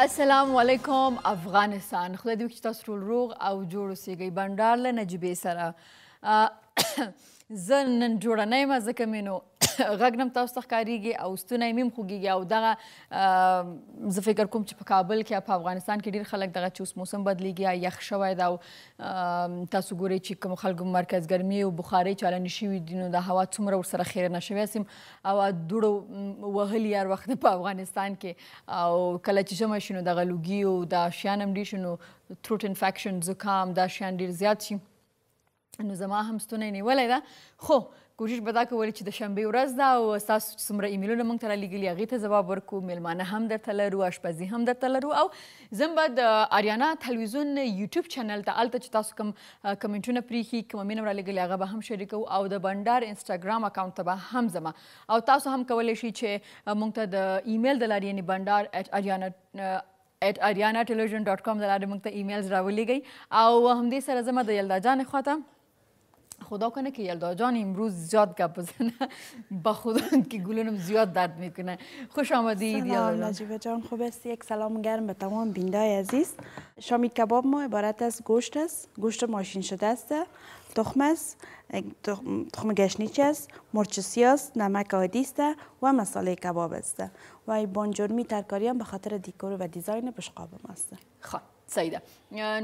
السلام علیکم افغانستان. خدای دې وکړي چې تاسو ټول روغ او جوړ اوسېږئ. بنډار له نجیبې سره زه نن جوړه نه یم، ځکه مې نو غږ نه م تاسو ته ښکارېږي او ستونی مې هم خوږېږي او دغه زه فکر کوم چې په کابل کې یا په افغانستان کې ډېر خلک دغه چې اوس موسم بدلیږي یا یخ شوی ده او تاسو ګورئ چې کوم خلکو مرکز ګرمي او بخارۍ چالانې شوي دي نو د هوا څومره ورسره خیرنه شوی سیم او دوړو وهلي هر وخت په افغانستان کې او کله چې ژمی شي نو دغه لوګي او دا شیان هم ډېر شي نو تروټ انفیکشن زکام دا شیان ډېر زیات شي نو زما هم ستونی نیولی ده. خو کوشش به دا کولې چې د شنبې ورځ ده او ستاسو چې څومره ایمیلونه موږ ته رالیږلي هغې ته ځواب ورکړو، میلمانه هم درته لرو، اشپزي هم درته لرو او زه به د آریانا تلویزیون یوټیوب چینل ته هلته چې تاسو کوم کمنټونه پرېښي کومه مینه م رالیږلې هغه به هم شریکوو او د بنډار انسټاګرام اکاونټ ته به هم ځمه او تاسو هم کولی شئ چې موږ ته د ایمیل د لارې یعنې بنډار @ariana@arianatelevision.com د لارې موږ ته ایمیلز راولیږئ او همدې سره زه د یلدا جان خواته خدا کنه که یلدا جان امروز زیاد گپ بزنه با خدا که گلونم زیاد درد میکنه. خوش آمدید سلام نجیبه جان، خوب هستی؟ یک سلام گرم به تمام بیننده‌های عزیز. شامی کباب ما عبارت از گوشت است، گوشت ماشین شده است، تخم است، تخم گشنیج است، مرچ سیاه است، نمک عادی است و مساله کباب است و بانجرمی ترکاری هم به خاطر دیکور و دیزاین بشقاب ما است. خب صحیح ده.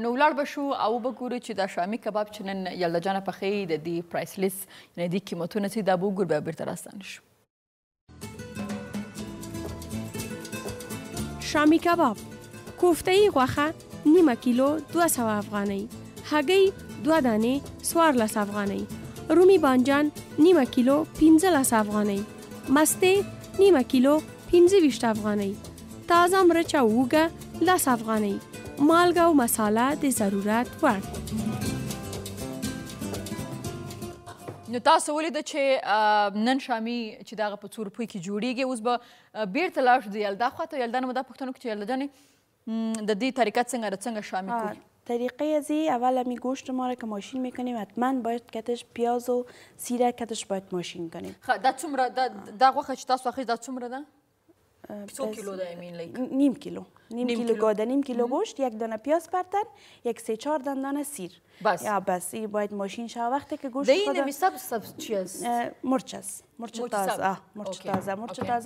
نو ولاړ به شو او وګورو چې دا شامي کباب چې نن یلدا جانه پخوي د دې پرایس لیست یعنې دې قیمتونه چې دا به وګورو بیا بیرته راستانه شو. شامی کباب کوفته‌ای غوښه نیمه کیلو 200 افغانۍ، هګۍ 2 دانې 14 افغانۍ، رومي بانجان نیمه کیلو 15 افغانۍ، مستې نیمه کیلو 15 افغانۍ، تازه مرچ او هوږه 10 افغانۍ، مالګه او مساله د ضرورت وړ. نو تاسو ولیده چې نن شامي چې دغه په څو روپیو کې جوړیږي. اوس به بیرته لاړ شو د یلدا خواته. یلدا نه مو دا پوښتنه وکړو چې یلدا جانې د دې طریقه څنګه شامی کوي؟ طریقه از اول همی گوشت ما را که ماشین میکنیم حتما باید کتش پیاز و سیره کتش باید ماشین کنیم. دا څومره دا غوښه چې تاسو اخیست دا څومره ده؟ 2 کیلو ده امین لیک نیم کیلو گاده، نیم کیلو گوشت، یک دانه پیاز پرتن، یک 3-4 دانه سیر. بس یا بس این باید ماشین شه. وقتی که گوشت این نمی سبز چی است؟ مرچ است، مرچ تازه،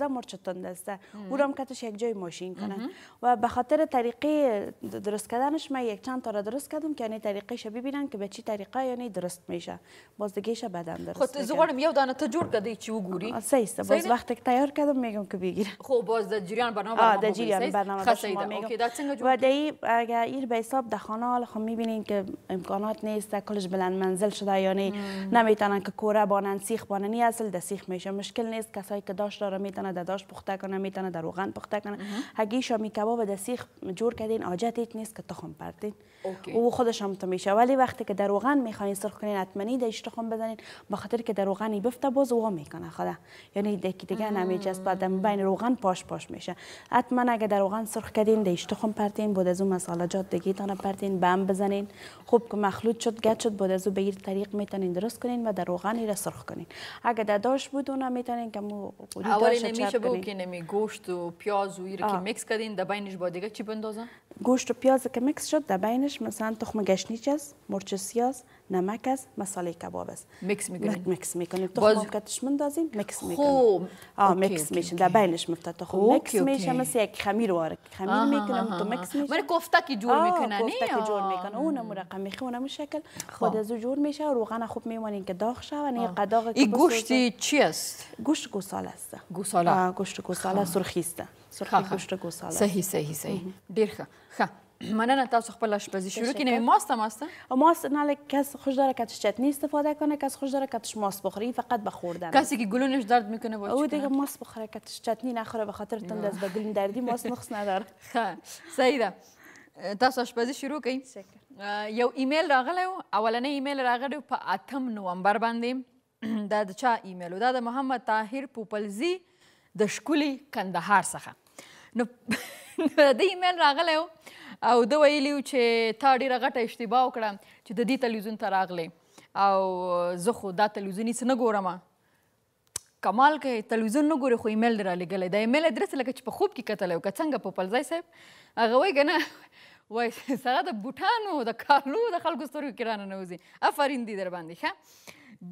مرچ تند است. او را هم کتش یک جای ماشین کنن و به خاطر طریقه درست کردنش من یک چند تا را درست کردم که یعنی طریقش ببینن که به چی طریقه یعنی درست میشه. باز دیگهش بعداً درست خود زغورم یو دانه ته جوړ کړی چې وګوري. صحیح است. باز وقتی که تیار کردم میگم که بگیره. خب باز د جریان برنامه د جریان برنامه شما میگم. و دی اگر این به حساب در خانه حال خب میبینین که امکانات نیست کلش بلند منزل شده یعنی نمیتونن که کوره بانن سیخ بانن این اصل د سیخ میشه. مشکل نیست. کسایی که داش داره میتونه در داش پخته کنه، میتونه در روغن پخته کنه. اگه شامی کباب در سیخ جور کردین حاجت هیچ نیست که تخم پرتین او خودش هم تو میشه. ولی وقتی که در روغن میخواین سرخ کنین حتما دایش تخم بزنین به خاطر که در روغنی بفته باز وا میکنه خدا یعنی دیگه نمیچسبه بعد بین روغن پاش میشه. حتما اگه در روغن سرخ کردین دایش تخم پرتین بود از اون مساله‌جات دیگه تانه پرتین بم بزنین خوب که مخلوط شد گچ شد بود از اون به این طریق میتونین درست کنین و در روغنی را سرخ کنین. اگه در داش بود اون میتونین که مو اول نمیشه بو که نمی گوشت و پیاز و ایره که میکس کردین در بینش با دیگه چی بندازن؟ گوشت و پیاز که میکس شد در بینش مثلا تخم گشنیج است، مرچ سیاه، نمک است، مساله کباب است. میکس میکنیم. تخم کتش مندازیم میکس میکنیم. میکس میشه در بینش مفته تخم میکس میشه مثل یک خمیر واره. خمیر میکنم تو میکس میشه. من کوفته کی جور میکنه نه؟ کوفته کی جور میکنه. اونم رقم میخه اونم شکل خود از جور میشه و روغن خوب میمونین که داغ شه و نه قداغ. این گوشتی چی است؟ گوشت گوساله است. گوشت گوساله سرخی است. سرخی گوشت گوساله. صحیح. ډیر ښه. مننه. تاسو خپل آشپزی شروع کړئ. ماست ماست نه کس خوش داره کتش چتنی استفاده کنه، کس خوش داره کتش ماست بخوره. فقط به خوردن. کسی که گلونش درد میکنه با او دیگه ماست بخوره کتش چتنی نخوره به خاطر تند از به گلون دردی ماست نقص نداره. صحیح ده. تاسو آشپزی شروع کړئ. یو ایمیل راغلی و. اولنی ایمیل راغلی په 8 نومبر باندې. دا د چا ایمیل و؟ دا د محمد طاهر پوپلزي د ښکلي کندهار څخه. نو د ایمیل راغلی و او ده ویلي و چې تا ډېره غټه اشتباه وکړه چې د دې تلویزیون ته راغلی او زه خو دا تلویزیون هېڅ نه ګورم کمال کوي تلویزیون نه ګوري خو ایمیل دې رالیږلی د ایمیل ادرس لکه چې په خوب کې کتلی و که څنګه پوپلځی صاحب هغه وایي که نه وایي سره د بوټانو د کالو د خلکو سترګو کې راننوځي افرین دي در باندې ښه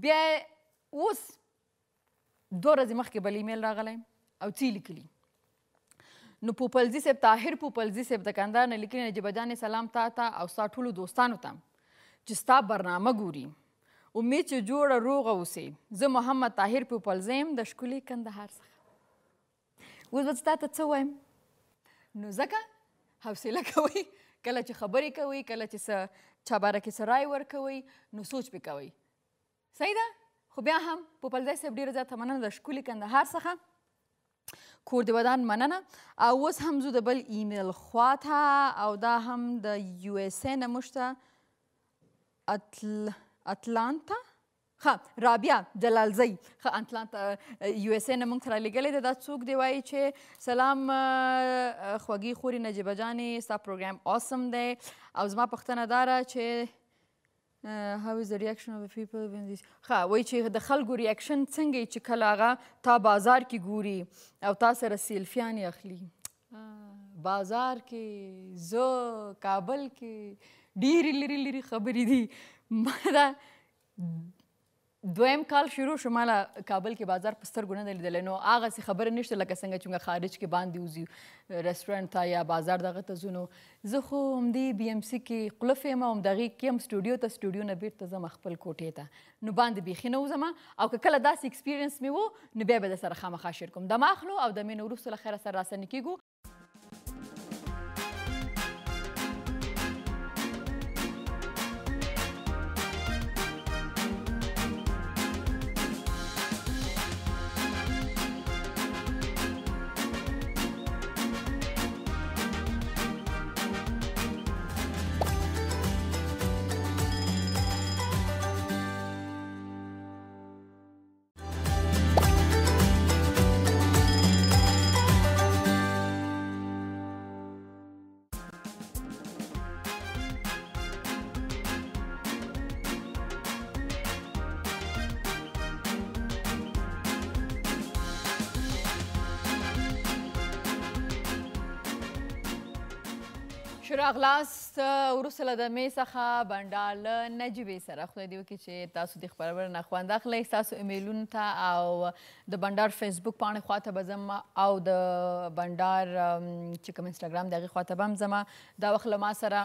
بیا اوس 2 ورځې مخکې بل ایمیل راغلی او څه لیکلي نو پوپلځي صاحب طاهر پوپلځي صاحب د کندهار نه لیکلي نجیبه جانې سلام تا ته او ستا ټولو دوستانو ته چې ستا برنامه ګوري امید چې جوړه روغه اوسې زه محمد طاهر پوپلځی یم د ښکلي کندهار څخه اوس به ستا ته څه وایم نو ځکه حوصله کوئ کله چې خبرې کوئ کله چې چا باره کې څه رای ورکوئ نو سوچ پې کوئ صحیح ده خو بیا هم پوپلځی صاحب ډېره زیاته مننه د ښکلي کندهار څخه کور د ودان مننه او اوس هم زو د بل ایمیل خواته او دا هم د یو اس ای نه موږ ته اتلانتا ښه رابعه جلالزی ښه اتلانتا یو اس ای نه موږ ته رالیږلی دی دا څوک دی وایي چې سلام خوږې خورې نجیبه جانې ستا پروګرام اوسم دی او زما پوښتنه دا ده چې how is the reaction of the people when this ښه وایي چې د خلکو ریاکشن څنګه چې کله هغه تا بازار کې ګوري او تا سره سیلفیانې اخلي بازار کې زه کابل کې ډېرې لرې لرې خبرې دي ما دا 2م کال شروع شو ماله کابل کې بازار په سترګو نه دی لیدلی نو هغسې خبره نشته لکه څنګه چې موږ خارج کې باندې وځو رسټورنټ ته یا بازار دغه ته ځو نو زه خو همدې بي ام سی کې قلف یم او همدغې کې یم سټوډیو نه بیرته ځم خپل کوټې ته نو باندې بیخي نه وځم او که کله داسې ایکسپیرینس مې و نو بیا به در سره خامخا شیر کوم دم اخلو او د مې نه وروسته له خیره سره راسره کېږو ښه راغلاست وروسته له دمې څخه بنډار له نجیبې سره خدای دې وکړي چې تاسو د خپرونې نه خوند اخلئ ستاسو ایمیلونو ته او د بنډار فیسبوک پاڼې خواته به ځم او د بنډار چې کوم انسټاګرام د هغې خواته به هم ځم دا وخت له ما سره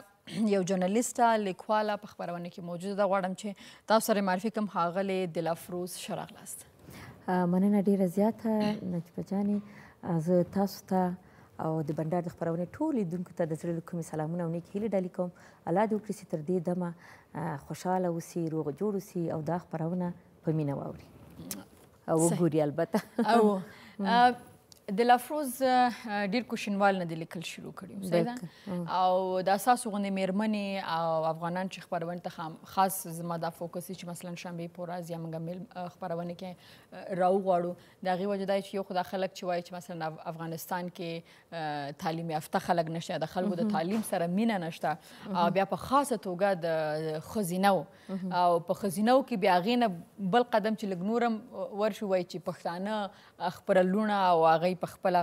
یو جرنلیسټه لیکواله په خپرونه کې موجوده ده غواړم چې تاسو سره معرفي کړم ښاغلې دلافروز ښه راغلاست مننه ډېره زیاته نجیبه جانې زه تاسو ته او د بنډار د خپرونې ټول لیدونکو ته د زړه له کومې سلامونه او نیکې هیلې ډالۍ کوم الله دې وکړي چې تر دې دمه خوشحاله اوسي روغ جوړ اوسي او دا خپرونه په مینه واوري او وګوري البته او دلافروز ډېر کوشنوال نه دي لیکل شروع کړي صحیح ده او دا ستاسو غوندې مېرمنې او افغانان چې خپرونې ته خاص زما دا فوکس چې مثلا شنبې په ورځ یا موږ خپرونې کې راوغواړو د هغې وجه دا چې یو خو دا خلک چې وایي چې مثلا افغانستان کې تعلیم یافته خلک نشته د خلکو د تعلیم سره مینه نشته او بیا په خاصه توګه د ښځینو او په ښځینو کې بیا هغې نه بل قدم چې لږ نور هم ورشو وایي چې پښتانه خپرلونه او هغوی په خپله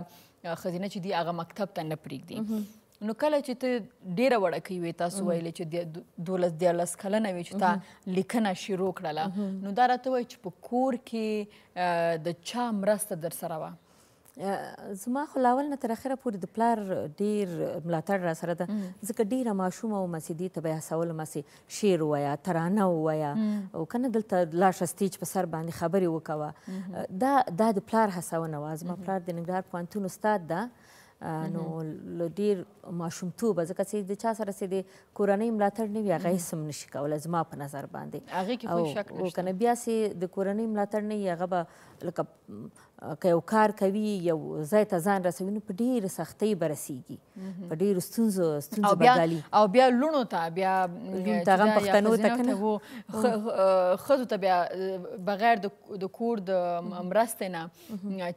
ښځینه چې دي هغه مکتب ته نه پرېږدي نو کله چې ته ډېره وړکۍ وې تاسو ویلې چې 12 کلنه وې چې تا لیکنه شروع کړله نو دا راته وایي چې په کور کې د چا مرسته در سره وه زما خو له اول نه تر اخره پورې د پلار ډېر ملاتړ را سره ده ځکه ډېره ماشومه ومه چې دې ته به یې هڅولم چې شعر ووایه ترانه ووایه او که نه دلته لاړ شه سټیج په سر باندې خبرې وکوه دا د پلار هڅونه وه زما پلار د ننګرهار پوهنتون استاد ده نو له ډېر ماشومتوبه ځکه چې د چا سره چې د کورنۍ ملاتړ نه وي هغه هېڅ هم نشي کولی زما په نظر باندې هغې کې خو شک نشته که نه بیا چې د کورنۍ ملاتړ نه وي هغه به لکه که یو کار کوي یو ځای ته ځان رسوي نو په ډېرې سختۍ به رسېږي په ډېرو ستونزو به ګالي او بیا لوڼو ته بیا لوڼو ته هغه هم پښتنو ته که نه ښځو ته بیا بغیر د کور د مرستې نه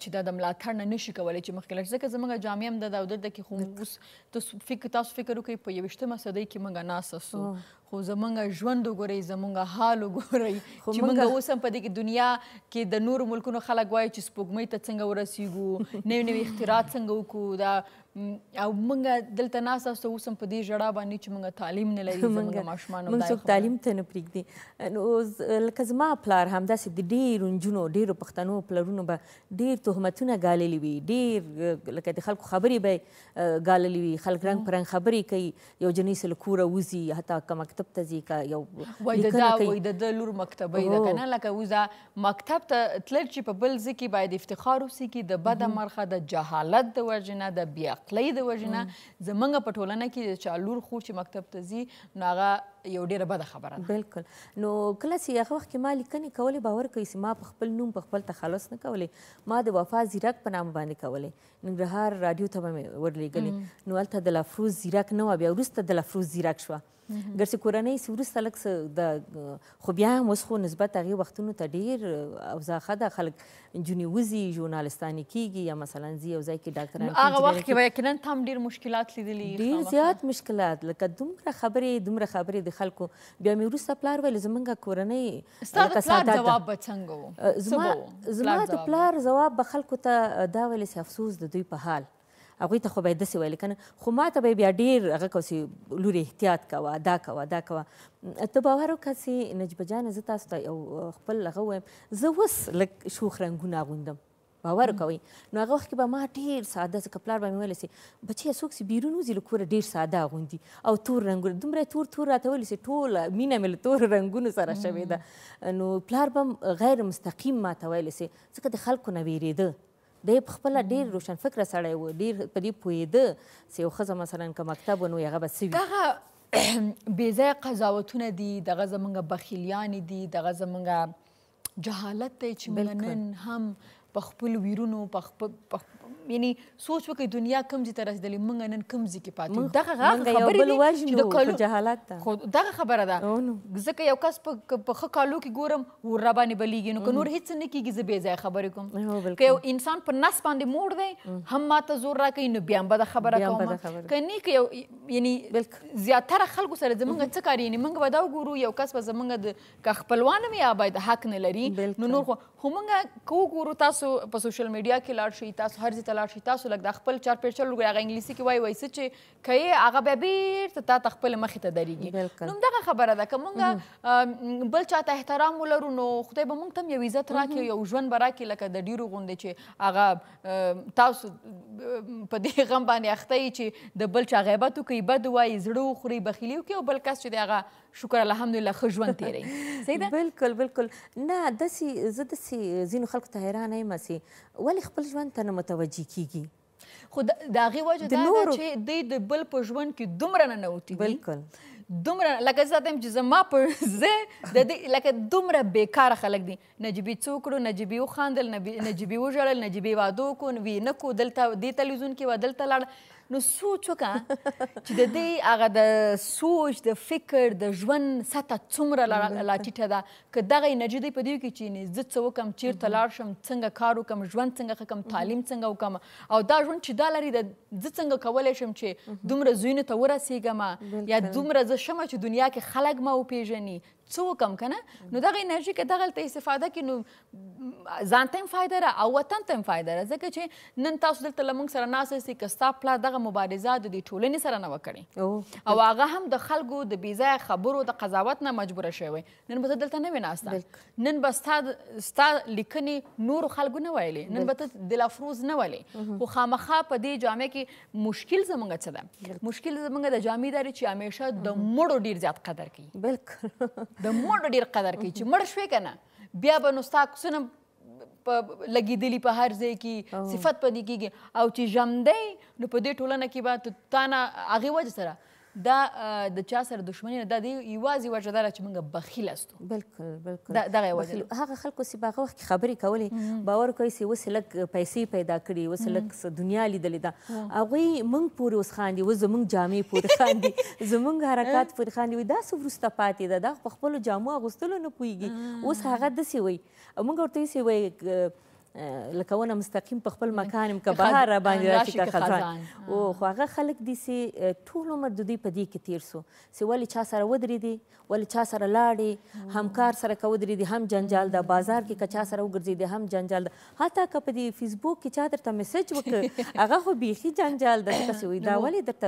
چې دا د ملاتړ نه نشي کولی چې مخکې لاړ شي ځکه زموږ جامع هم ده او دلته کې خو اوس تاسو فکر وکړئ په 21مه صدۍ کې موږ ناسته سو خو زمونږ ژوند وګورئ زمونږ حال وګورئ چې موږ اوس هم په دې کې دنیا کې د نورو ملکونو خلک وایي چې سپوږمۍ ته څنګه ورسیږو نوي نوي اختراعات څنګه وکړو دا او موږ دلته ناست یاستو اوس هم په دې ژړا باندې چې موږ تعلیم نه لري زموږ ماشومان موږ څوک تعلیم ته نه پرېږدي نو لکه زما پلار همداسې د ډېرو نجونو ډېرو پښتنو پلرونو به ډېر تهمتونه ګاللي وي ډېر لکه د خلکو خبرې به ګاللي وي خلک رنګ په رنګ خبرې کوي یو جنۍ سه له کوره وځي حتی که مکتب ته ځي که یو لیکنه کوي وایي د ده لور مکتبۍ ده که نه لکه اوس دا مکتب ته تلل چې په بل ځای کې باید افتخار وسي کې د بده مرخه د جهالت د وجې نه د بېعقلۍ د وجې نه زموږ په ټولنه کې د چا لور خور چې مکتب ته ځي نو هغه یو ډېره بده خبره ده بلکل نو کله چې هغه وخت کې ما لیکنې کولې باور کوي چې ما په خپل نوم په خپل تخلص نه کولې ما د وفا زیرک په نامه باندې کولې ننګرهار راډیو ته به مې ورلېږلې نو هلته د لفروز زیرک نه وه بیا وروسته د لفروز زیرک شوه ګرچې کورنۍ چې وروسته لږ څه د خو بیا هم اوس خو نسبت هغې وختونو ته ډېر اوضاع ښه ده خلک نجونې وځي ژورنالستانې کېږي یا مثلا ځي یو ځای کې ډاکټران هغه وخت کې به یقینا ته هم ډېر مشکلات لیدلي ډېر زیات مشکلات لکه دومره خبرې د خلکو بیا مې وروسته پلار ویل زموږ کورنۍ ستا د پلار ځواب به څنګه و زما د پلار ځواب به خلکو ته دا ویل چې افسوس د دوی په حال هغوی ته خو باید داسې ویل که نه خو ما ته به یې بیا ډېر هغه کوه چې لور احتیاط کوه دا کوه ته باور وکړه چې نجیبه جانه زه تاسو ته یو خپل هغه ووایم زه اوس لږ شوخ رنګونه اغوندم باور کوئ نو هغه وخت کې به ما ډېر ساده ځکه پلار به مې ویلی چې بچیه څوک چې بیرون وځي له کوره ډېر ساده اغوندي او تور رنګونه دومره تور راته ویلي چې ټوله مینه مې له تورو رنګونو سره شوې ده نو پلار به هم غیر مستقیم ما ته ویلی چې ځکه د خلکو نه ویرېده دی په خپله ډېر روشن فکره سړی و ډېر په دې پوهېده چې یو ښځه مثلا که مکتب و نو هغه به څه وي دغه بېځایه قضاوتونه دي دغه زموږ بخیلیانې دي دغه زموږ جهالت دی چې موږ نن هم په خپلو ویرونو یعنی سوچ وکړئ دنیا کوم ځای ته رسېدلې موږ نن کوم ځای کې پاتې دغه خبرې دي چې جهالت ده خو دغه خبره ده ځکه یو کس په ښه کالو کې ګورم ور راباندې بلیږي نو که نور هېڅ نه کېږي زه بې ځایه خبرې کوم که یو انسان په نس باندې موړ دی هم ماته زور راکوي نو بیا هم بده خبره کوم که نه که یو یعنی زیاتره خلکو سره زموږ څه کار یعنې موږ به دا وګورو یو کس به زموږ د که خپلوان هم یا باید حق نه لري نو نور خو موږ که وګورو تاسو په سوشل میډیا کې لاړ شئ تاسو هر ځای ته لاړ شئ تاسو لږ د خپل چار پیچل وګورئ هغه انګلیسي کې وایي څه چې که یې هغه بیا بېرته تا ته خپلې مخې ته درېږي نو همدغه خبره ده که موږ بل چا ته احترام ولرو نو خدای به موږ ته هم یو عزت راکړي یو ژوند به راکړي لکه د ډېرو غوندې چې هغه تاسو په دې غم باندې اخته یي چې د بل چا غیبت وکړي بد ووایي زړه وخوري بخیلي وکړي او بل کس چې دی هغه شکر الحمدلله ښه ژوند تېروي صحیح ده بلکل نه داسې زه داسې ځینو خلکو ته حیرانه یم چې ولې خپل ژوند ته نه متوجه کېږي خو د هغې وجه دا ده چې دوی د بل په ژوند کې دومره ننوتي دي دومره لکه زه یم چې زما په زه د دې لکه دومره بېکاره خلک دي نجیبې څه وکړو نجیبې وخاندل نجیبې وژړل نجیبې واده وکړو وی نه کړو دلته دې تلویزیون کې وه دلته لاړه نو سوچ وکړه چې د دې هغه د سوچ د فکر د ژوند سطحه څومره لا ټیټه ده که دغه انرژي دی په دې کې چې زه څه وکړم چېرته لاړ شم څنګه کار وکړم ژوند څنګه ښه کړم تعلیم څنګه وکړم او دا ژوند چې دا لري زه څنګه کولی شم چې دومره زویونو ته ورسېږم یا دومره زه شمه چې دنیا کې خلک ما وپېژني څه وکړم که نه نو دغه انرژي که دغلته استفاده کړي نو ځان ته هم فایده ده او وطن ته هم فایده ده ځکه چې نن تاسو دلته له موږ سره ناست یاستئ که ستا پلار دغه مبارزه د دې ټولنې سره نه وه کړې او هغه هم د خلکو د بېځایه خبرو د قضاوت نه مجبوره شوی نن به ته دلته نه وې ناسته نن به ستا لیکنې نورو خلکو نه ویلې نن به ته دلافروز نه ولې خو خامخا په دې جامع کې مشکل زموږ څه ده مشکل زموږ د جامع دا چې همیشه د مړو ډېر زیات قدر کوي بلکل د مړو ډېر قدر کوي چې مړ شوې که نه بیا به نو ستا عکسونه لګېدلي په هر ځای کې صفت په دې کېږي او چې ژمدی نو په دې ټولنه کې به تا نه هغې وجې سره دا د چا سره دښمني نه دا د یوازې وجه دا ده چې موږ بخیل استو بلکل دغه یې وجه هغه خلکو چې په هغه وخت کې خبرې کولې باور کوئ چې اوس یې لږ پیسې پیدا کړي اوس یې لږ دنیا لیدلې ده هغوی موږ پورې اوس خاندي اوس زموږ جامې پورې خاندي زموږ حرکات پورې خاندي وایي دا څه وروسته پاتې ده دا په خپلو جامو اغوستلو نه پوهېږي اوس هغه داسې وایي موږ ورته وایي لکه ونه مستقیم په خپل مکان یم که بهر راباندې راشي که خزان خو هغه خلک دي چې ټول عمر د دوی په دې کې تېر سو چې ولې چا سره ودرېدې ولې چا سره لاړې همکار سره که ودرېدې هم جنجال ده بازار کې که چا سره وګرځېدې هم جنجال ده حتی که په دې فیسبوک کې چا درته میسج وکړ هغه خو بیخي جنجال ده داسې وایي دا ولې درته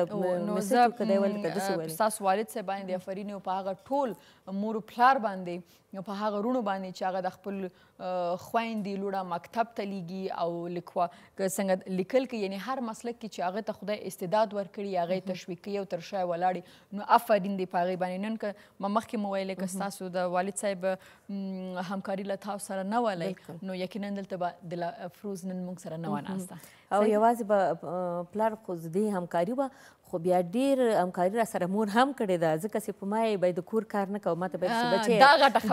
میسج وکړه دی ولې درته داسې ویلې ستاسو والد صاحب باندې آفرین او په هغه ټول مور و پلار باندې په هغه وروڼو باندې چې هغه د خپل خویندې لوړه مکتب ته لیږي او څنګه لیکل کوي یعنې هر مسلک کې چې هغه ته خدای استعداد ورکړي هغه یې تشویق کوي او تر شا یې ولاړې نو آفرین دی په هغې باندې نن که ما مخکې مو ویلې که ستاسو د والد صاحب همکاري له تاسو سره نه ولی نو یقینا دلته به د افروز نن موږ سره نه وه ناسته او یوازې به پلار خو دې همکاري وه خو بیا ډېر همکاري را سره مور هم کړې ده ځکه چې په ما یې باید د کور کار نه کوم ما ته باید بچی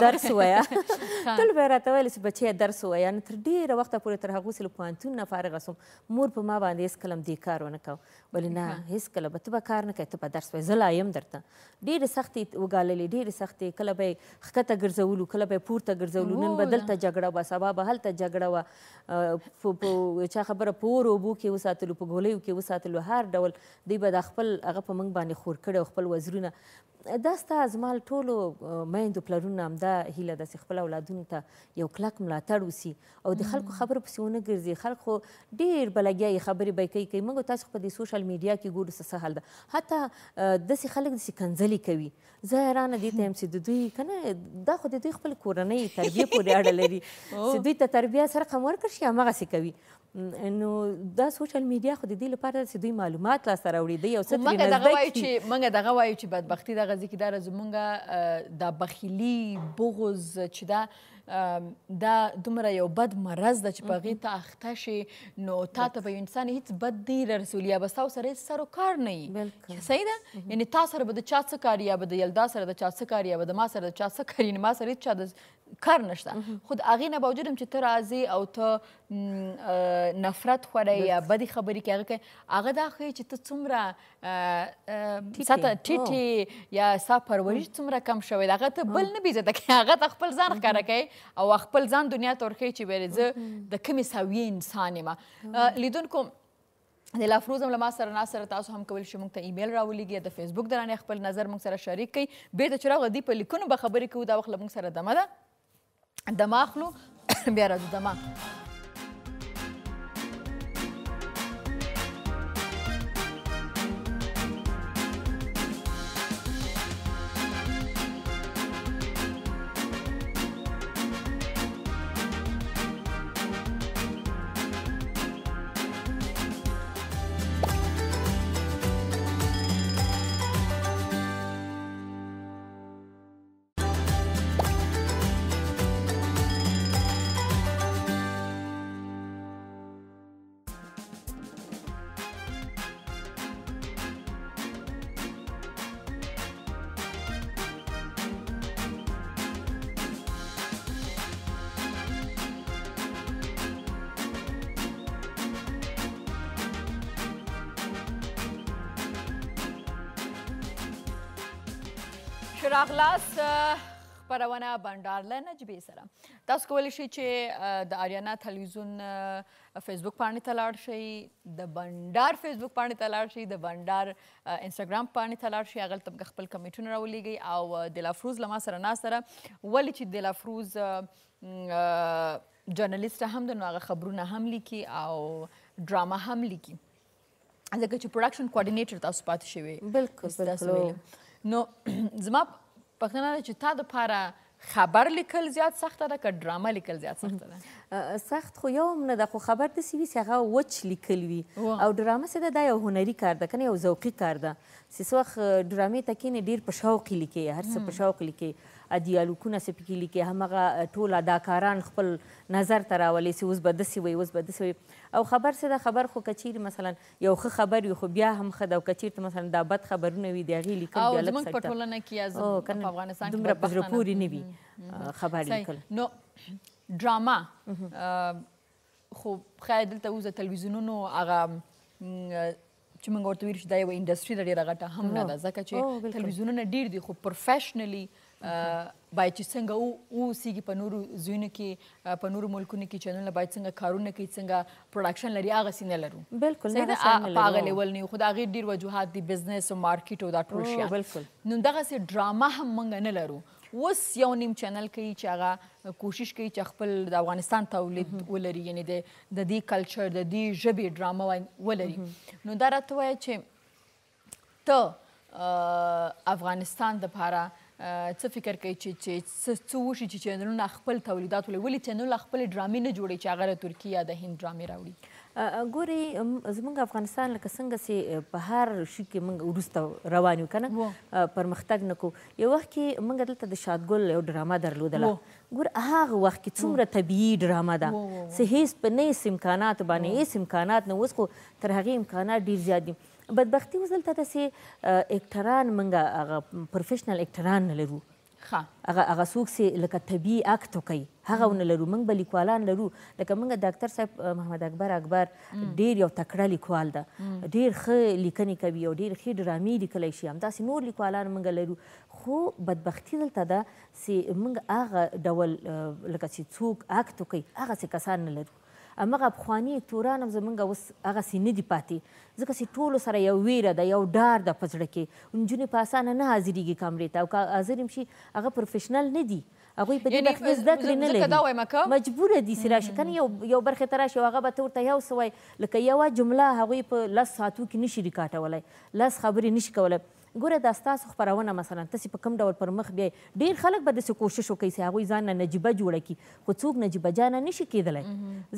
درس ووایه تل به یې راته ویل چې بچی درس ووایه نو تر ډېره وخته پورې تر هغو چې له پوهنتون نه فارغه سوم مور په ما باندې هېڅکله هم دې کار ونه کوه ولې نه هېڅکله به ته به کار نه کوې ته به درس وایې زه لا یم درته ډېرې سختې وګاللې ډېرې سختې کله به یې ښکته ګرځولو کله به یې پورته ګرځولو نن به دلته جګړه وه سبا به هلته جګړه وه په چا خبره په اور اوبو کې وساتلو په ګولیو کې وساتلو هر ډول دوی به دا خپل هغه په موږ باندې خور کړی او خپل وزرونه دا ستا زما ټولو میندو پلرونو همدا هیله ده چې خپل اولادونو ته یو کلک ملاتړ وسي او د خلکو خبرو پسې ونه ګرځي خلک خو ډېر بلګیا یې خبرې به یې کوي موږ تاسو په دې سوشل میډیا کې ګورو څه حال ده حتی داسې خلک داسې کنځلې کوي زه حیرانه دې ته یم چې د دوی که نه دا خو د دوی خپل کورنۍ تربیې پورې اړه لري چې دوی ته تربیه سره قم ورکړ شي همغسې کوي نو دا سوشل میډیا خو د دې لپاره ده چې دوی معلومات لاسته راوړي دوی یو څه ترې نزده کړي موږ دغه وایو چې بدبختي دغه ځای کې دا زموږ دا بخیلي بغض چې دا دا دومره یو بد مرض ده چې په هغې ته اخته شي نو تا ته به یو انسان هېڅ بد دی رسولي یا به ستاسو سره هېڅ سر و کار نه وي صحیح ده یعنې تا سره به د چا څه کار یا به د یلدا سره د چا څه کار یا به د ما سره د چا څه کار یعنې ما سره هېڅ چا د کار نشته خو د هغې نه باوجود هم چې ته راځې او ته نفرت خورئ یا بدې خبرې کوي هغه کوي هغه دا ښیي چې ته څومره ساته ټیټې یا ستا پرورش څومره کم شوی د هغه ته بل نه بېزته کوي هغه ته خپل ځان ښکاره کوي او خپل ځان دنیا ته ورښیي چې ویلې زه د کومې سویې انسان یم لیدونکو د لافروز هم له ما سره ناست سره تاسو هم کولی شئ موږ ته ایمیل راولیږئ د فیسبوک د رانې خپل نظر موږ سره شریک کړئ بېرته چې راغله دوی په لیکونو به خبرې کوو دا وخت له موږ سره دمه ده دمه اخلو بیا راځو دمه راغلاست خپرونه بنډار له نجیبې سره تاسو کولی شئ چې د آریانا تلویزیون فیسبوک پاڼې ته لاړ شئ د بنډار فیسبوک پاڼې ته لاړ شئ د بنډار انسټاګرام پاڼې ته لاړ شئ هغلته به خپل کمیټونه راولیږئ او د لافروز له ما سره ناست سره ولې چې د لافروز جرنلیسټ هم ده نو هغه خبرونه هم لیکي او ډرامه هم لیکي ځکه چې پروډکشن کوارډینیټر تاسو پاتې شوی بالکل نو زما پوښتنه ده چې تا دپاره خبر لیکل زیات سخته ده که ډرامه لیکل زیات سخته ده سخت خو یو هم نه ده خو خبر داسې وي چې هغه وچ لیکل وي او ډرامه څه ده دا یو هنري کار ده که نه یو ذوقي کار ده چې څه وخت ډرامې ته کښېنې ډېر په شوق یې لیکې هر څه په شوق لیکې دیالوګونه څه پکې لیکې همغه ټول اداکاران خپل نظر ته راولي چې اوس به داسې وي اوس به داسې وي او خبر څه ده خبر خو که چیرې مثلا یو ښه خبر وي خو بیا هم ښه ده او که چیرته مثلا دا بد خبرونه وي د هغې لیکل بیا لږ زموږ په ټولنه کې یا په افغانستان کې دومره په زړه پورې نه وي خبر لیکل نو ډرامه خو ښاید دلته اوس د تلویزیونونو هغه چې موږ ورته ویل چې دا یوه انډسټري ده ډېره غټه هم نه ده ځکه چې تلویزیونونه ډېر دي خو پروفیشنلي باید چې څنګه اوسیږي په نورو ځایونو کې په نورو ملکونو کې چینلونه باید څنګه کارونه کوي څنګه پروډکشن لري هغسې نه لرو بالکل په هغه لیول نه یو خو د هغې ډېر وجوهات دي بزنس او مارکیټ او دا ټول شیان نو دغسې ډرامه هم موږ نه لرو اوس یو نیم چینل کوي چې هغه کوشش کوي چې خپل د افغانستان تولید ولري یعنې د دې کلچر د دې ژبې ډرامه ولري نو دا راته ووایه چې ته افغانستان دپاره څه فکر کوي چې څه وشي چې چینلونه خپل تولیدات ولري ولې چینلونه خپلې ډرامې نه جوړوي چې هغه د ترکیې یا د هند ډرامې راوړي ګورې زموږ افغانستان لکه څنګه چې په هر شي کې موږ وروسته روان یو که نه پرمختګ نه کوو یو وخت کې موږ دلته د شادګل یو ډرامه درلودله ګور هغه وخت کې څومره طبیعي ډرامه ده چې هیڅ په نه هیڅ امکانات باندې هیڅ امکانات نه اوس خو تر هغې امکانات ډېر زیات دي بدبختي اوس دلته داسې اکټران موږ هغه پروفیشنل اکټران نه لرو هغه څوک چې لکه طبیعي اکټ وکوي هغه ونه لرو موږ به لیکوالان لرو لکه موږ ډاکټر صاحب محمد اکبر ډېر یو تکړه لیکوال ده ډېر ښه لیکنې کوي او ډېر ښې ډرامې لیکلی شي همداسې نور لیکوالان موږ لرو خو بدبختي دلته ده چې موږ هغه ډول لکه چې څوک اکټ وکوي هغسې کسان نه لرو همغه پخواني اکټوران هم زموږ اوس هغسې نه دي پاتې ځکه چې ټولو سره یو ویره ده یو ډار ده په زړه کې نجونې په اسانه نه حاضرېږي کامرې ته او که حاضر هم شي هغه پروفیشنل نه دي هغوی په دې برخه کې زده کړې نه لري مجبوره دي چې راشي که نه یو برخې ته راشي او هغه به ته ورته یو څه وایي لکه یوه جمله هغوی په 10 ساعتو کې نشي ریکاټولی 10 خبرې نشي کولی ګوره دا ستاسو خپرونه مثلا تاسې په کوم ډول پر مخ بیایي ډېر خلک به داسې کوشش وکوي چې هغوی ځان نه نجیبه جوړه کړي خو څوک نجیبه جانه نشي کېدلی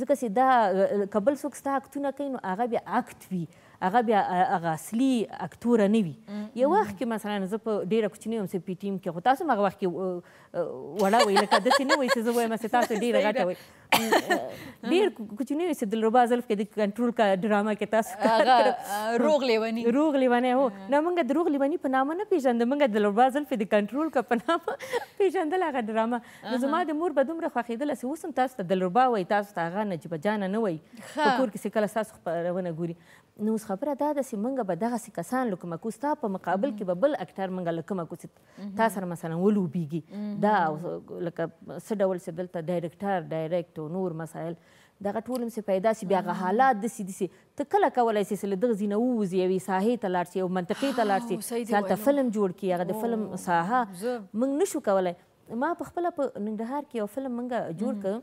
ځکه چې دا که بل څوک ستا اکټونه کوي نو هغه بیا اکټ وي هغه بیا هغه اصلي اکټوره نه وي یو وخت کې مثلا زه په ډېره کوچنۍ وم چې پي ټي ایم کې خو تاسو هم هغه وخت کې وړه وئ لکه داسې نه وئ چې زه وایم چې تاسو ډېره غټه وئ ډېر کوچنۍ وئ چې دلربا زلف کې د کنټرول کا ډرامه کې تاسو روغ لیونی هو نه موږ د روغ لیوني په نامه نه پېژنده موږ دلربا زلف د کنټرول کا په نامه پېژندل هغه ډرامه نو زما د مور به دومره خوښېدله چې اوس هم تاسو ته دلربا وایي تاسو ته هغه نجیبه جانه نه وایي په کور کې چې کله ستاسو خپرونه ګوري نو اوس خبره دا ده چې موږ به دغسې کسان لکه کو ستا په مقابل کې به بل اکټر موږ لکه کو چې تا سره مثلا ولوبېږي دا لکه څه ډول چې دلته ډایرکټ او نور مسایل دغه ټول هم چې پیدا شي بیا هغه حالات داسې ته کله کولی شې چې له دغه ځای نه ووځي یوې ساحې ته لاړ شي یو منطقې ته لاړ شي چې هلته فلم جوړ کړي هغه د فلم ساحه موږ نشو کولی ما په خپله په ننګرهار کې یو فلم موږ جوړ کړ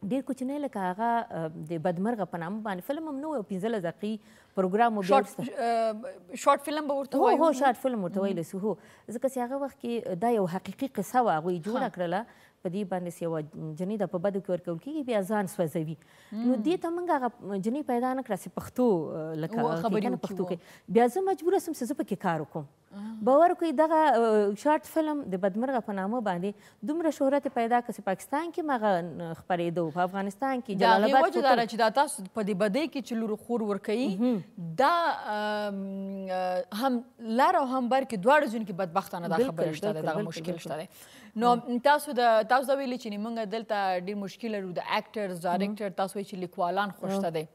ډېر کوچنی لکه هغه د بدمرغه په نامه باندې فلم هم نه و 15 دقیقې پروګرام و شارټ فلم به ورته وایو هو شارټ فلم ورته ویلی سو هو ځکه چې هغه وخت کې دا یو حقیقي قصه وه هغوی جوړه کړله په دې باندې چې یوه جنۍ ده په بدو کې ورکول کېږي بیا ځان سوځوي نو دې ته موږ هغه جنۍ پیدا نه کړه چې پښتو لکه پښتو کې بیا زه مجبوره سوم چې زه پکې کار وکړم باور وکړئ دغه شارټ فلم د بدمرغه په نامه باندې دومره شهرت پیدا کړه چې پاکستان کې هم هغه خپرېده په افغانستان کې جلال آباد وجه دا چې دا تاسو په دې بدۍ کې چې لور خور ورکوي دا هم لر او هم بر کې دواړو ځایونو کې بدبختانه دا خبره شته ده دغه مشکل شته دی نو تاسو دا ویلي چې موږ دلته ډېر مشکل لرو د اکټرز ډایرکټر تاسو وایي چې لیکوالان خوشته دی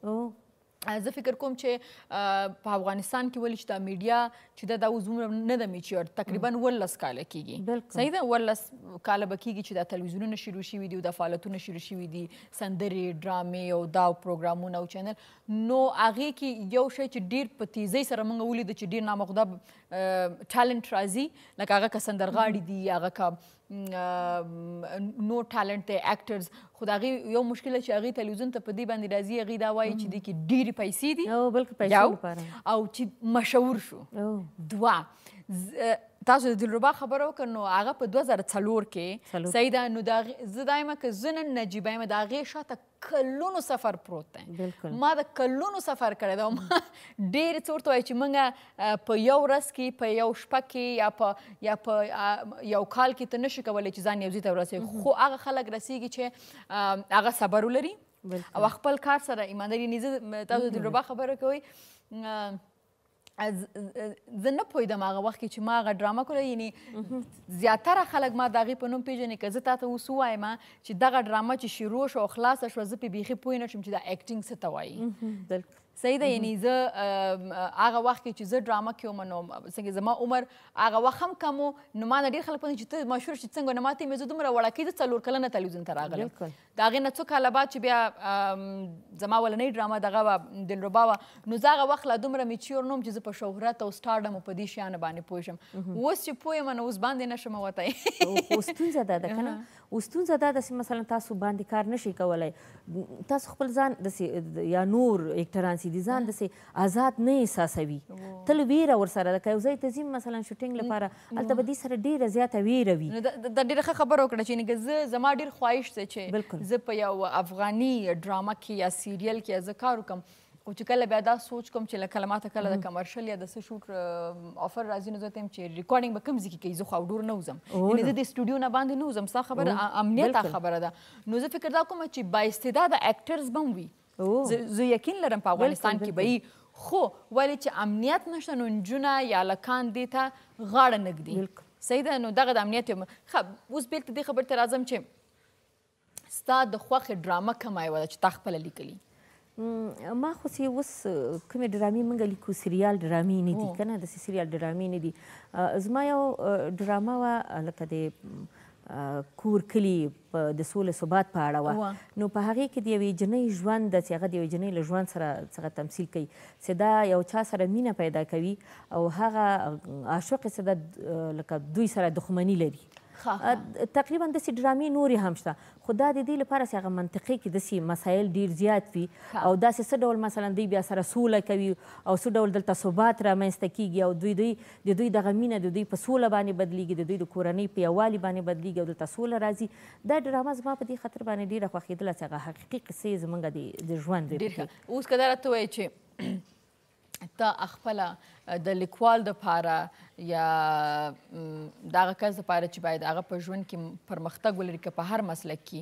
زه فکر کوم چې په افغانستان کې ولې چې دا میډیا چې دا اوس دومره نه ده میچور تقریبا 18 کاله کېږي صحیح ده 18 کاله به کېږي چې دا تلویزیونونه شروع شوي دي او دا فعالیتونه شروع شوي دي سندرې ډرامې او دا پروګرامونه او چینل نو هغې کې یو شی چې ډېر په تیزۍ سره موږ ولیده چې ډېر نامحدوده ټالنټ راځي لکه هغه که سندرغاړي دي هغه که نو ټالنټ دی اکټرز خو د هغې یو مشکل چې هغې تلویزیون ته په دې باندې راځي هغې دا وایي چې دې کې ډېرې پیسې دي او چې مشهور شو دوه تاسو د دلربا خبره وکړه نو هغه په 2004 کې صحیح ده نو زه دا یم که زه نن نجیبه یم د هغې شاته کلونو سفر پروت دی ما د کلونو سفر کړی دی او ما ډېرې څه ورته وایي چې موږ په یو ورځ کې په یو شپه کې یا په یو کال کې ته نشي کولی چې ځان یو ځای ته ورسوي خو هغه خلک رسېږي چې هغه صبر ولري او خپل کار سره ایمانداري تاسو د دلربا خبره کوئ زه نه پوهېدم هغه وخت کې چې ما هغه ډرامه کوله یعنې زیاتره خلک ما د هغې په نوم پېژني که زه تا ته اوس ووایم چې دغه ډرامه چې شروع شوه او خلاصه شوه زه پې بیخي پوه نه شم چې دا اکټینګ څه ته وایي صحیح ده. یعنې زه هغه وخت کې چې زه ډرامه کې وم نو څنګه زما عمر هغه وخت هم کم و، نو ما نه ډېر خلک پوښتنه چې ته مشهور شې څنګه، نو ما ته یې زه دومره وړکۍ زه 4 کلنه تلویزیون ته راغلم. د هغې نه څو کاله بعد چې بیا زما اولنۍ ډرامه دغه وه دلربا وه، نو زه هغه وخت لا دومره میچیور نه وم چې زه په شهرت او سټارډم او په دې شیانو باندې پوه شم. اوس چې پوه یم نو اوس باندې نه شم وتی. خو ستونزه دا ده که نه، اوس ستونزه دا ده چې مثلا تاسو باندې کار نشئ کولی، تاسو خپل ځان داسې یا نور اکټران چې دي ځان داسې آزاد نه احساسوي، تل ویره ورسره ده. که یو ځای ته ځي مثلا شوټینګ لپاره هلته به دې سره ډېره زیاته ویره وي. دا ډېره ښه خبره وکړه چې زما ډېر خواهش دی چې زه په یو افغاني ډرامه کې یا سیریل کې زه کار وکړم، خو چې کله بیا دا سوچ کوم چې لکه ماته کله د کمرشل یا د څه شوټ آفر راځي نو زه ته یم چې ریکارډینګ به کوم ځای کې کوي، زه خو اودور نه وځم، یعنې زه د سټوډیو نه باندې نه وځم. ستا خبره امنیت خبره ده. نو زه فکر دا کوم چې بااستعداده اکټرز به هم وي، زه یقین لرم په افغانستان کې به وي، خو ولې چې امنیت نشته نو نجونه یا هلکان دې ته غاړه نه ږدي. صحیح ده. نو دغه د امنیت اوس بېلته دې خبرې ته راځم چې ستا د خوښې ډرامه کومه یوه ده چې تا خپله لیکلي؟ ما خو چې اوس کومې ډرامې موږ لیکو سریال ډرامې نه دي که نه، داسې سریال ډرامې نه دي. زما یو ډرامه وه لکه د کور کلي د سولې ثبات په اړه وه، نو په هغې کې د یوې جنۍ ژوند چې هغه د یوې جنۍ له ژوند سره څنګه تمثیل کوي چې دا یو چا سره مینه پیدا کوي او هغه عاشق چې ده لکه دوی سره دښمني لري. تقریبا داسې ډرامې نورې هم شته، خو دا د دې لپاره چې هغه منطقي کې داسې مسایل ډېر زیات وي او داسې څه ډول مثلا دوی بیا سره سوله کوي او څه ډول دلته ثبات رامنځته کیږي او د دوی دغه مینه د دوی په سوله باندې بدلیږي، د دوی د کورنۍ په یووالي باندې بدلیږي او دلته سوله راځي. دا ډرامه زما په دې خاطر باندې ډېره خوښېدله چې هغه حقیقي قصې زموږ د ژوند ډېر ښه. اوس که دا راته ووایې چې ته خپله د لیکوال دپاره یا دغه کس دپاره چې باید هغه په ژوند کې پرمختګ ولري که په هر مسلک کې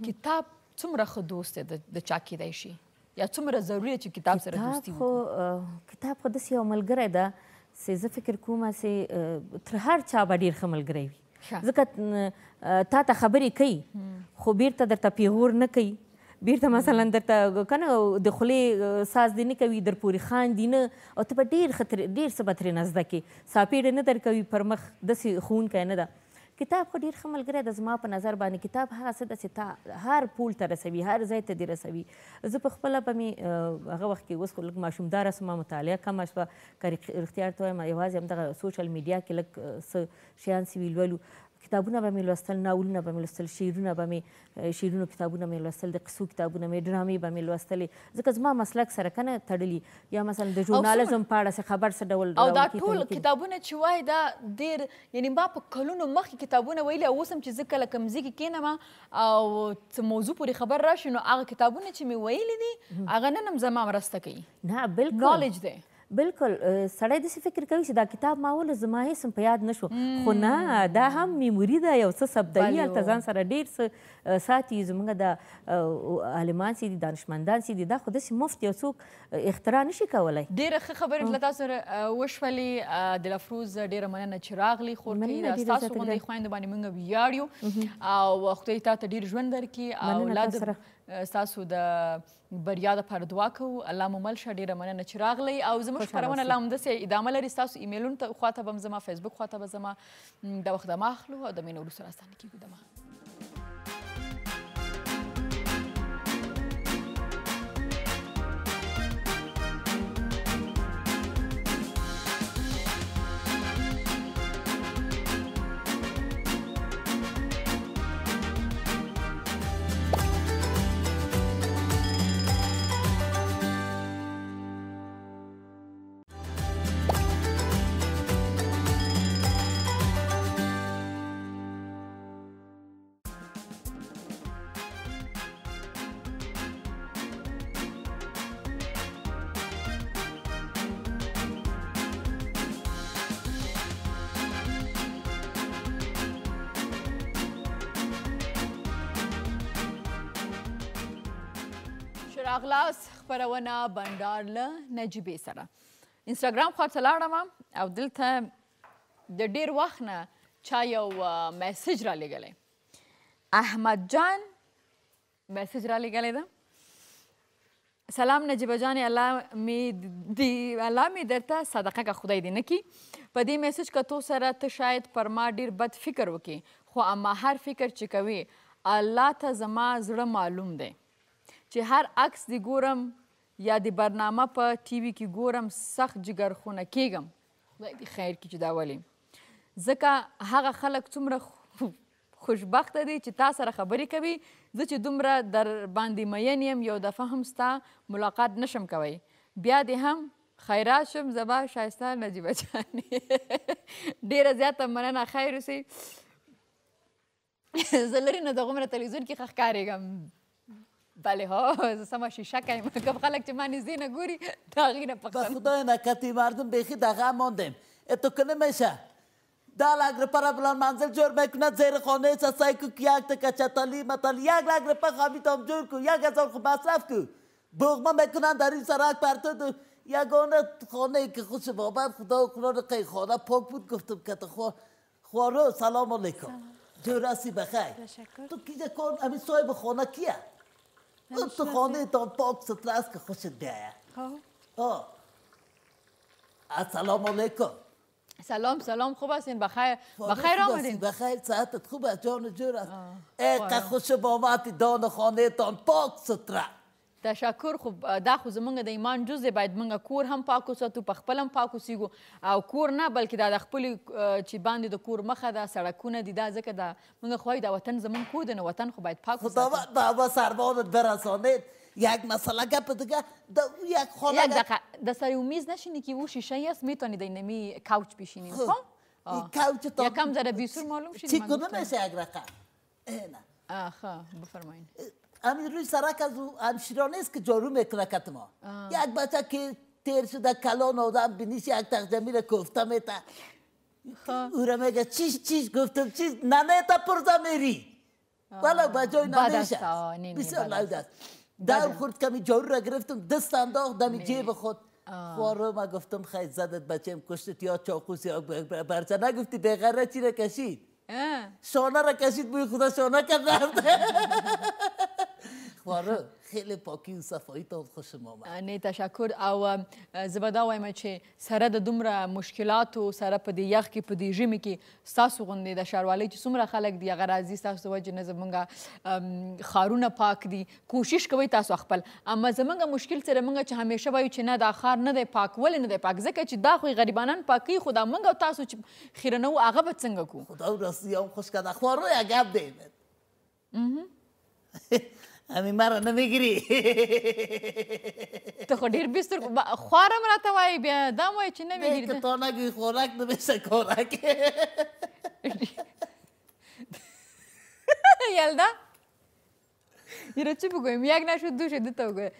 کتاب څومره ښه دوست دی د چا کیدی شي یا څومره ضروري چې کتاب سره دوستي وکړو؟ کتاب خو داسې یو ملګری ده چې زه فکر کوم چې تر هر چا به ډېر ښه ملګری وي، ځکه تا ته خبرې کوي خو بیرته درته پیغور نه کوي، بیرته مثلا درته که نه د خولې ساز دې نه کوي، در پورې خاندي نه او ته به ډېر څه به ترېنه زده کړې، ساپېړې نه درکوي پر مخ، داسې ښوونکی نه ده. کتاب خو ډېر ښه ملګری ده زما په نظر باندې. کتاب هغه څه ده چې تا هر پول ته رسوي، هر ځای ته دې رسوي. زه په خپله به مې هغه وخت کې اوس خو لږ ماشومداره سومه، مطالعه کمه شوه، که رښتیا ورته وایم یوازې همدغه سوشل میډیا کې لږ څه شیان چې ویلولو، کتابونه به مې لوستل، ناولونه به مې لوستل، شعرونه به مې شعرونو کتابونه مې لوستل، د قصو کتابونه مې، ډرامې به مې لوستلې، ځکه زما مسلک سره که نه تړلي، یا مثلا د ژورنالزم په اړه خبر څه ډول او دا ټول کتابونه چې وایي دا ډېر یعنې ما په کلونو مخکې کتابونه ویلي او اوس هم چې زه کله کوم ځای کې کښېنم او څه موضوع پورې خبر راشي نو هغه کتابونه چې مې ویلي دي هغه نن هم زما مرسته کوي. نه بالکل نالج دی. بالکل سړی داسې فکر کوي چې دا کتاب ما ولې زما هېڅ هم په یاد نه شو، خو نه دا هم میموري ده، یو څه ثبتوي هلته ځان سره ډېر څه ساتي. زموږ د عالمان چې دي، دانشمندان چې دي، دا خو داسې مفت یو څوک اختراع نشي کولی. ډېره ښه خبرې له تاسو سره وشولې. دلفروز ډېره مننه چې راغلې خورکۍ، دا ستاسو غوندې خویندو باندې موږ ویاړو او خدای تا ته ډېر ژوند درکړي او اولاد ستاسو د بریا دپاره دعا کوو. الله مو مل شه. ډېره مننه چې راغلی او زموږ خپرونه لا همداسې ادامه لري. ستاسو ایمیلونو ته خواته به هم زما، فیسبوک خواته به زما دا وخت دمه اخلو او د مینې وروسته راستانه کېږو دمه. راغلاس خپرونه بنډار له نجیبې سره. انسټاګرام خواته لاړم او دلته د ډېر وخت نه چا یو میسج را لېږلی، احمد جان میسج را لېږلی ده سلام نجیبه جانی، الله می درته صدقه که خدای دی نکی. په دې میسج که تو سره ته شاید پر ما ډیر بد فکر وکړي، خو اما هر فکر چې کوي الله ته زما زړه معلوم دی چې هر عکس دی ګورم یا د برنامه په ټي وي کې ګورم سخت جګرخونه کیږم. خدای دې خیر کړي چې دا ولې. ځکه هغه خلک څومره خوشبخته دي چې تا سره خبرې کوي. زه چې دومره در باندې مین یم یو دفعه هم ستا ملاقات نشم کوی. بیا دې هم خیرات شم. زما شایسته نجیبه جانې ډېره زیاته مننه. خیر اوسئ. زه لرې نه دغومره تلویزیون کې ښه ښکارېږم. بله ها زه سمه شیشه کیم. که خلک چې ما نږدې نه ګوري د هغې نه به خدای نکتی مردم بیخی دقیقه ماندیم. تو که نمیشه ده لاک روپه بلند منزل جور میکند زیر خانه سسای کو که یک تکه چتالی متالی 1 لاک روپه خامیتام جور کو 1000 خو مصرف کو بغما میکنن در این سرک پرتو یگانه خانه که خوش بابت خدا قرآن قی خانه پاک بود. گفتم که تو خوارو سلام علیکم جور هستی بخیر. تو که کن امی صاحب خانه کیه؟ تو خانه تان پاک ستر است که خوشت بیایه. السلام علیکم. سلام خوب هستین؟ بخیر آمدین؟ بخیر صحتت خوب است جان جور است. که خوش بابت دان خانه تان پاک ستره. تشکر. خب دا خو زمونږ د ایمان جز دی. باید مونږ کور هم پاک وساتو، په خپل هم پاک اوسیږو. او کور نه بلکې دا د خپلې چې باندې د کور مخه ده سړکونه دي دا ځکه دا مونږ خوای دا وطن زمونږ کور دی نو وطن خو باید پاک وساتو. دا به سربانت برسانید. یک مسئله گپ دیگه یک خانه یک دقیقه د سر یو میز نشینی که او شیشه است میتونید این نمی کوچ بشینید. خب کوچ تا یکم ذره بیسور معلوم شید. چی کنه میشه یک رقم؟ نه بفرمایید. همین روی سرک از همشیرانه است که جارو میکنه کت ما. یک بچه که تیر شده کلان آدم بینیش یک تقدمی را کفته میته. او را میگه چیش گفتم چیش ننه تا پرزا میری. ولی بجای نمیشه. بسیار لود است. در خورد کمی جارو را گرفتم دست انداخت دمی جیب خود. خوارو ما گفتم خیلی زدت بچه‌م کشتت یا چاقوس یا برچه نگفتی بغیره چی را کشید؟ شانه را کشید بوی خدا شانه کرد رفت. خوارو خیلی پاکی و صفایی تا خوشم آمد. نه تشکر. او زه به دا وایم چې سره د دومره مشکلاتو سره په دې یخ کې په دې ژمي کې ستاسو غوندې د ښاروالۍ چې څومره خلک دي هغه راځي ستاسو د وجې نه زمونږ ښارونه پاک دي. کوشش کوئ تاسو خپل. اما زمونږ مشکل سره مونږ چې همیشه وایو چې نه دا ښار نه دی پاک. ولې نه دی پاک؟ ځکه چې دا خو غریبانان پاکوي خو دا مونږ او تاسو چې خیرنو هغه به څنګه کوو؟ خدا راستی هم خوش کرده. خوارو یک گپ دی همین مرا نمیگیری. تو خو ډیر بیستر خوارم راته وایي بیا دا وایي چې نمیگیری. که تا نگوی خوراک نمیشه کارک. یلدا یرا چی بگویم یک نشد دو شد تا بگویم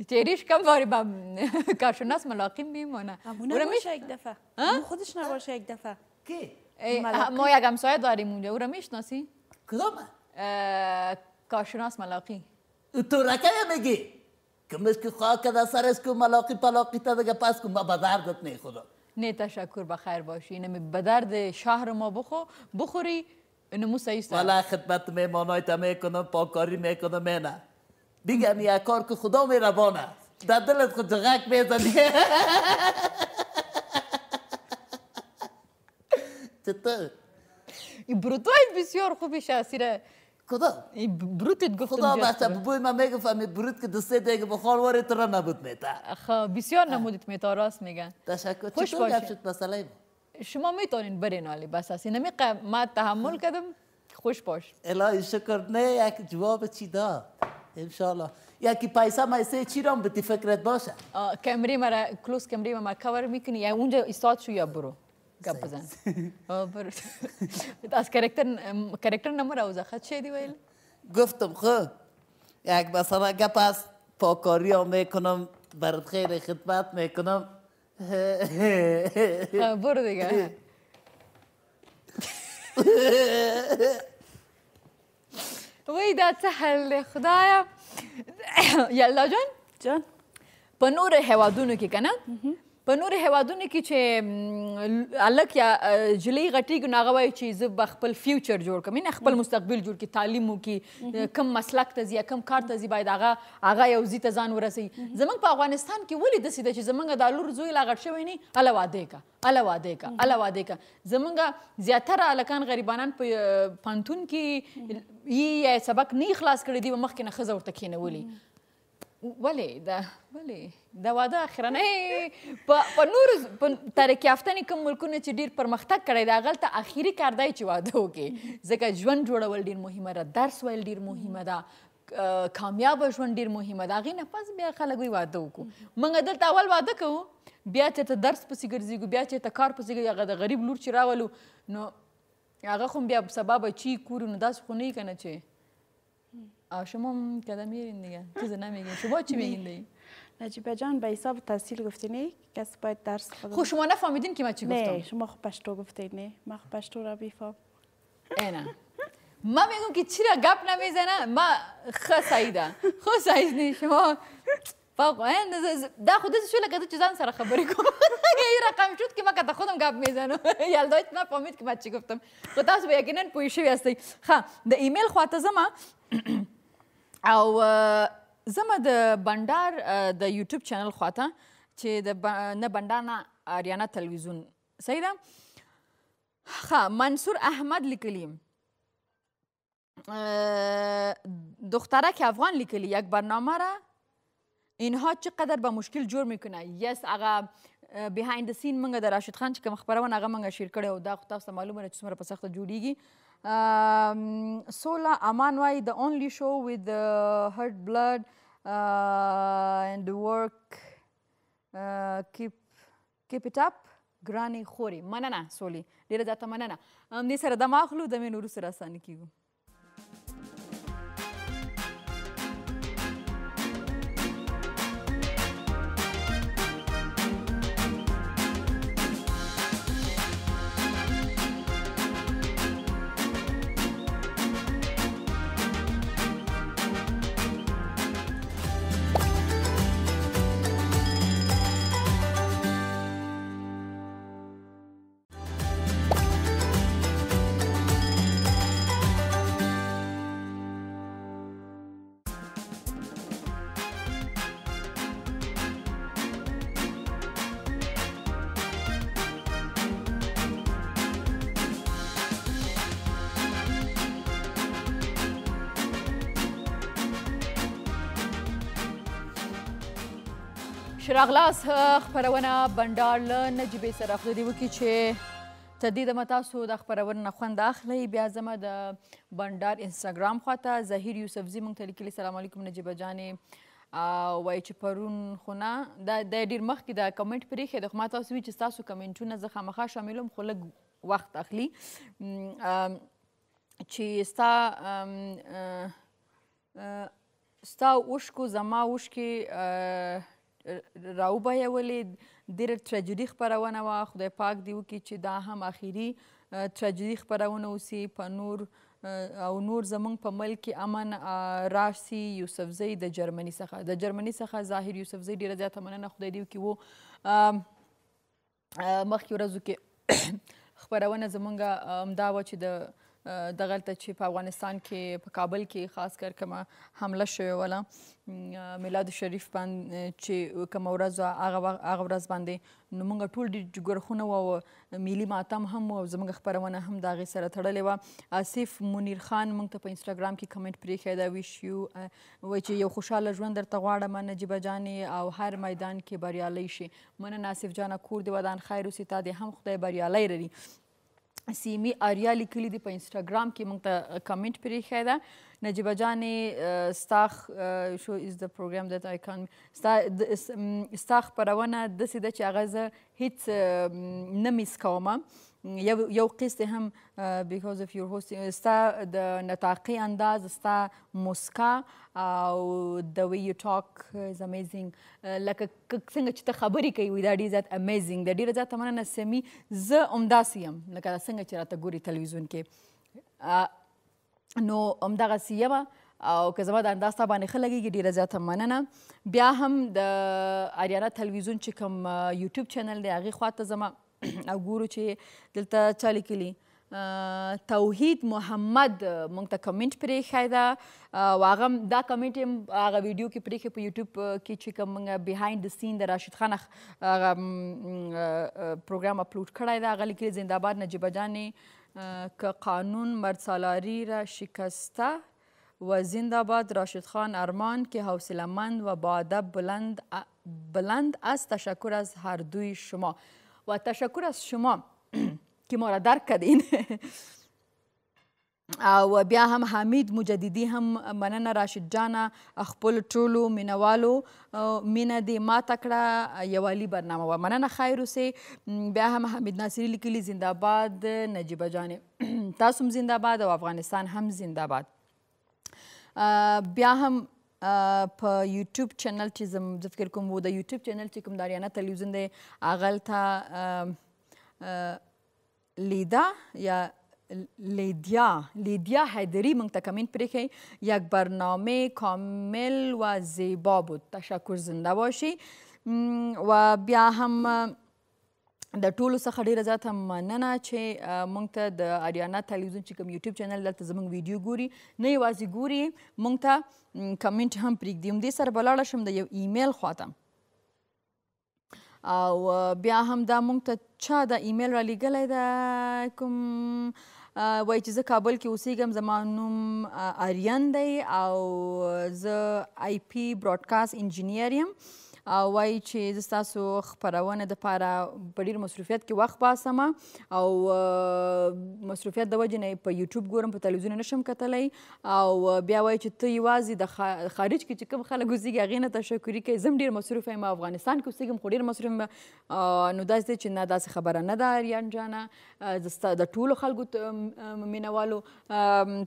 چهریش کم باری با کارشناس ملاقیم میمونه. امونه باشه یک دفعه. امو خودش نباشه یک دفعه. کی؟ ما یک همسایه داریم اونجا. او را میشناسی؟ کدامه؟ کارشناس ملاقی. تو رکه میگی؟ که مثل خواهد که در سرش که ملاقی پلاقی تا دیگه پس که ما به دردت نه خدا. نه تشکر بخیر باشی. اینمی به درد شهر ما بخوری نمو سایسته. والا خدمت میمانای تا میکنم پاکاری میکنم نه. بگم یک کار که خدا میربانه. در دلت خود جغک میزنی. چطور؟ این بروتویت بسیار خوبی شاسیره. کدام؟ بروتت گفتم خدا بخشه ببوی من میگفتم برود که دسته دیگه بخار واری تو را نبود میتا. بسیار نمودیت میتا راست میگن. تشکر. خوش باشید. مسئله شما میتونین برین عالی بس اسی نمیقه ما تحمل کردم. خوش باش. الهی شکر. نه یک جواب چی داد انشالله. یکی پیسه مایسه چی رام بتی فکرت باشه. کمری مرا کلوز کمری مرا کاور میکنی یا اونجا استاد شو یا برو. گپ بزن. برو. از کاراکتر نمور اوزا خد چه دی ویل؟ گفتم خب یک مثلا گپ از پاکاری ها میکنم برات خیلی خدمت میکنم. برو دیگه. وای دا څه حل دی خدایا. یلدا جان جان په نورو هیوادونو کې که نه په نورو هیوادونو کې چې هلک یا نجلۍ غټېږي نو هغه وایي چې زه به خپل فیوچر جوړ کړم یعنې خپل مستقبل جوړ کړي تعلیم وکړي کوم مسلک ته ځي یا کوم کار ته ځي باید هغه یو ځي ته ځان ورسوي زموږ په افغانستان کې ولې داسې ده چې زموږ دا لور زوی لا غټ شوی نه هله واده که هله واده که هله واده که زموږ زیاتره هلکان غریبانان په پوهنتون کې یا سبق نه خلاص کړی دي مخکې نه ښځه ورته کښېنولي ولې دا واده اخرنی په نورو ترقي یافته کوم ملکونه چې ډېر پرمختګ کړی دی هغلته اخري کار دی چې واده وکړي ځکه ژوند جوړول ډېر مهمه ده درس ویل ډېر مهمه ده کامیابه ژوند ډېر مهمه ده هغې نه پس بیا خلک وایي واده وکړو موږ دلته اول واده کوو بیا چېرته درس پسې ګرځېږو بیا چېرته کار پسې ګرځېږو هغه د غریب لور چې راولو نو هغه خو بیا سبا بچی کورو نو داسې خو نه که نه چې شما کدام میرین دیگه چیز نمیگین شما چی میگین دیگه نجیبه جان به حساب تحصیل گفتینی کسی باید درس خود خب شما نفهمیدین که من چی گفتم نه شما خب پشتو گفتین نه من خب پشتو را بیفهم اینا ما میگم که چرا گپ نمیزنه ما خسایده خسایید نی شما واقعا دا خود شو لگه تو چیزان سر خبری کنم یه رقم شد که من که خودم گپ میزنم یلدایت نفهمید که من چی گفتم خود تاسو به یقینا پوه شوی هستی ښه د ایمیل خواته زما او زما د بنډار د یوټیوب چینل خواته چې نه بنډار نه آریانا تلویزیون صحیح ده ښه منصور احمد لیکلی دخترک افغان لیکلی یک برنامه را اینها چقدر با مشکل جور میکنه یس هغه بیهایند د سین منګه د راشد خان چې کوم خبرونه هغه منګه شیر کړی او دا خو تاسو ته معلومه ده چې څومره په سخته جوړیږي سولا امان وای the only show with the hurt blood and the work keep it up ګرانې خورې مننه سولې ډېره زیاته مننه همدې سره دم اخلو دمې نورو سره اسانه کیږو شراغلاس خبرونه بنډار له نجیبې سره خدای دې وکړي چې تدید ما تاسو د خبرونو نه خوند اخلئ بیا زما د بنډار انسټاګرام خواته ظهیر یوسفزي موږ ته لیکلي سلام علیکم نجیبه جانې وایي چې پرون خو نه دا ډېر مخکې د کمنټ پرېښی دی خو ما تاسو وي چې ستاسو کمنټونه زه خامخا شاملوم خو لږ وخت اخلي چې ستا اوښکو زما اوښکې راوبهیولې ډېره ټراجدي خپرونه وه خدای پاک دې وکړي چې دا هم اخري ټراجدي خپرونه اوسي په نور او نور زموږ په ملک کې امن راشي یوسفزۍ د جرمني څخه ظاهر یوسفزۍ ډېره زیاته مننه خدای دې وکړي مخکې ورځو کې خپرونه زموږ همدا وه چې د دغلته چې په افغانستان کې په کابل کې خاص کر کومه حمله شوې وله میلاد شریف باندې چې کومه ورځ هغه ورځ باندې نو موږ ټول ډېر جګرخونه وو او ملي ماتم هم و او زموږ خپرونه هم د هغې سره تړلې وه آصف منیر خان موږ ته په انسټاګرام کې کمنټ پرېښی ده ویش یو وایي چې یو خوشحاله ژوند درته غواړم نجیبه جانې او هر میدان کې بریالی شي مننه آصف جانه کور دې ودان خیر اوسي تا دې هم خدای بریالی لري سیمی آریا لیکلی دی په انسټاګرام کې موږ ته کمنټ پرېښی ده نجیبه جانې ستا شو از د پروګرام دیت آی کان ستا خپرونه داسې ده چې هغه زه هیڅ نه میس کومه یو قسط هم بیکاز اف یور هوستینګ ستا د نطاقي انداز ستا مسکا او د وی یو ټاک از امیزینګ لکه څنګه چې ته خبرې کوي وي دا ډېر زیات امیزینګ ده ډېره زیاته مننه سمي زه همداسې یم لکه څنګه چې راته ګوري تلویزیون کې نو همدغسې یمه او که زما د انداز تا باندې ښه لګېږي ډېره زیاته مننه. بیا هم د اریانا تلویزیون چې کوم یوټیوب چینل دی هغې خواته ځم او ګورو چې دلته چا لیکلي توحید محمد موږ ته کمنټ پرېښی ده او هغه دا کمنټ یې هغه ویډیو کې پرېښی په یوټیوب کې چې کوم موږ بیهایند د سین د راشد خان هغه پروګرام اپلوډ کړی ده. هغه لیکلي زنده‌باد نجیبه جانې که قانون مرد سالاری را شکسته و زنده‌باد راشد خان ارمان که حوصله‌مند و با ادب بلند است. تشکر از هر دوی شما و تشکر از شما که ما را درک کردین. او بیا هم حمید مجددی هم مننه راشد جانه خپل ټولو مینوالو مینه دې ماته کړه یوالي برنامه وه. مننه خیر اوسئ. بیا هم حمید ناصري لیکلي زنده‌باد نجیبه جانې تاسو هم زنده‌باد او افغانستان هم زنده‌باد. بیا هم په یوټیوب چینل چې زه فکر کوم و د یوټیوب چینل چې کوم د اریانا تلویزیون دی هغلته لیدا یا لیدیا حیدری موږ ته کمنټ پرېښی یک برنامه کامل و زیبا بود. تشکر زنده باشی. و بیا هم د ټولو څخه ډېره زیاته مننه چې موږ ته د اریانا تلویزیون چې کوم یوټیوب چینل دلته زموږ ویډیو ګوري نه یوازې ګوري موږ ته کمنټ هم پرېږدي. همدې سره به لاړه شم د یو ایمیل خواته او بیا هم دا موږ ته چا دا ایمیل را لیږلی ده کوم وایي چې زه کابل کې اوسېږم زما نوم آریان دی او زه آی پی براډکاسټ انجینیر یم او وایي چې زه ستاسو خپرونې دپاره په ډېر مصروفیت کې وخت باسم او مصروفیت د وجې نه په یوټیوب ګورم په تلویزیون نشم کتلی او بیا وایي چې ته یوازې د خارج کې چې کوم خلک اوسېږي هغې نه تشکري کوي. زه هم ډېر مصروفه یم افغانستان کې اوسېږم خو ډېر مصروف یم. نو داسې دی چې نه داسې خبره نه ده اریان جانه. زه د ټولو خلکو مینوالو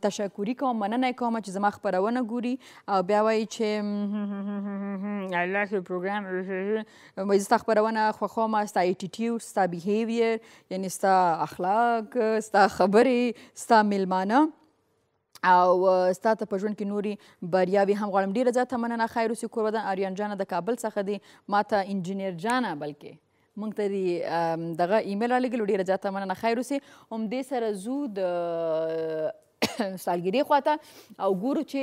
تشکري کوم مننه یې کوم چې زما خپرونه ګوري او بیا وایي چې ستا خپرونه خوښوم ستا ایټیټیوډ ستا بیهیویر یعنې ستا اخلاق ستا خبرې ستا میلمانه او ستا ته په ژوند کې نورې بریاوې هم غواړم. ډېره زیاته مننه خیر اوسې کوربدن آریان جانه د کابل څخه دی ما ته انجینیر جانه بلکې موږ ته دغه ایمیل را لېږلو. ډېره زیاته مننه خیر اوسې. همدې سره ځو د سالګرې خواته او ګورو چې